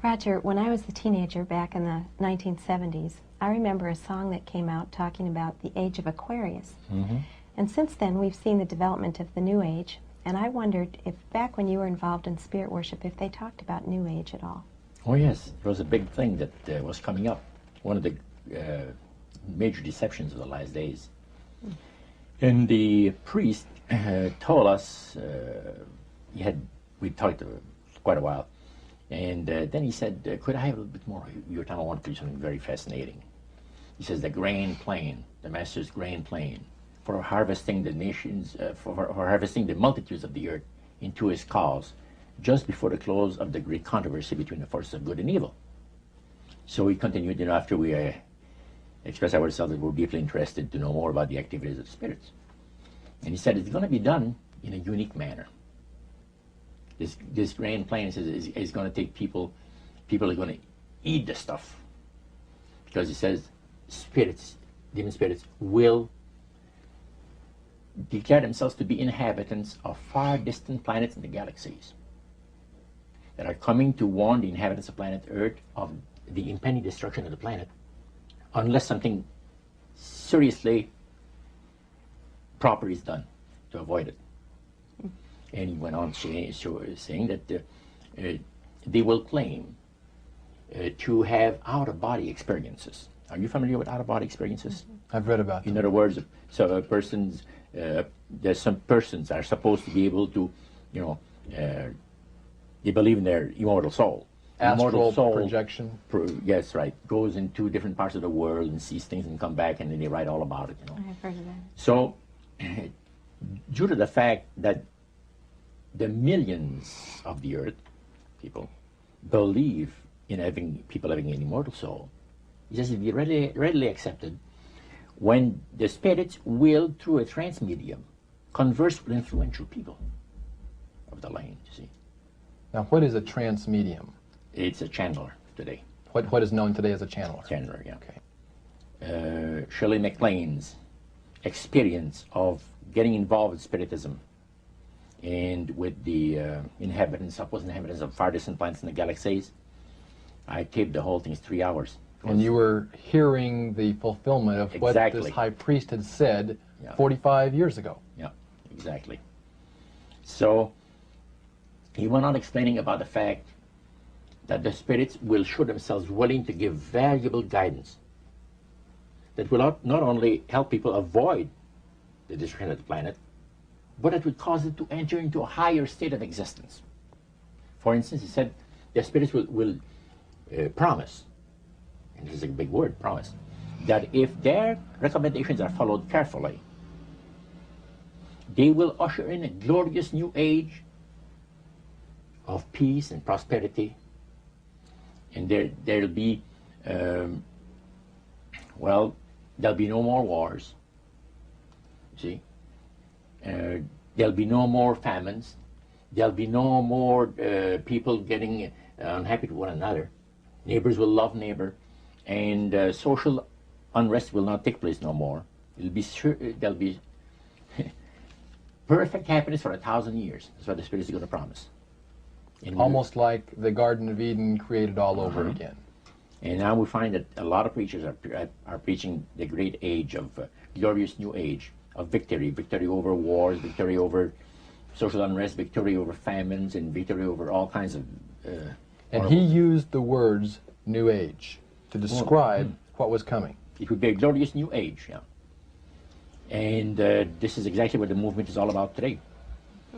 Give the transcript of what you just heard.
Roger, when I was a teenager back in the 1970s, I remember a song that came out talking about the age of Aquarius. Mm-hmm. And since then, we've seen the development of the New Age, and I wondered if back when you were involved in spirit worship, if they talked about New Age at all. Oh yes, it was a big thing that was coming up. One of the major deceptions of the last days. And the priest told us, we talked quite a while, and then he said, could I have a little bit more of your time? I want to do something very fascinating. He says, the grand plan, the master's grand plan for harvesting the nations, for harvesting the multitudes of the earth into his cause, just before the close of the great controversy between the forces of good and evil. So we continued, after we expressed ourselves that we're deeply interested to know more about the activities of the spirits. And he said it's going to be done in a unique manner. This grand plan is going to take people are going to eat the stuff. Because he says spirits, demon spirits, will declare themselves to be inhabitants of far distant planets in the galaxies that are coming to warn the inhabitants of planet Earth of the impending destruction of the planet unless something seriously proper is done to avoid it. And he went on saying that they will claim to have out-of-body experiences. Are you familiar with out-of-body experiences? I've read about them. In other words, so there's some persons are supposed to be able to, they believe in their immortal soul. Astral soul projection. Yes, right. Goes into different parts of the world and sees things and come back and then they write all about it. I've heard of that. So, due to the fact that the millions of the earth, people, believe in people having an immortal soul, it has to be readily accepted when the spirits will, through a trance medium, converse with influential people of the land, you see. Now, what is a trance medium? It's a channeler today. What is known today as a channeler? Channeler, yeah. Okay. Shirley MacLaine's experience of getting involved with spiritism and with the supposed inhabitants of far distant planets in the galaxies, I taped the whole thing. It's 3 hours. And you were hearing the fulfillment of what this high priest had said 45 years ago. Yeah, exactly. So he went on explaining about the fact that the spirits will show themselves willing to give valuable guidance that will not only help people avoid the destruction of the planet, but it would cause it to enter into a higher state of existence. For instance, he said the spirits will promise, and this is a big word, promise, that if their recommendations are followed carefully, they will usher in a glorious new age of peace and prosperity, and there'll be, there'll be no more wars, see? There'll be no more famines, there'll be no more people getting unhappy with one another, neighbors will love neighbor, and social unrest will not take place no more. It'll be there'll be perfect happiness for 1,000 years. That's what the Spirit is going to promise. And almost like the Garden of Eden created all over again. And now we find that a lot of preachers are preaching the great age of glorious new age of victory over wars, victory over social unrest, victory over famines, and victory over all kinds of and he used the words New Age to describe what was coming. It would be a glorious new age, yeah. And this is exactly what the movement is all about today.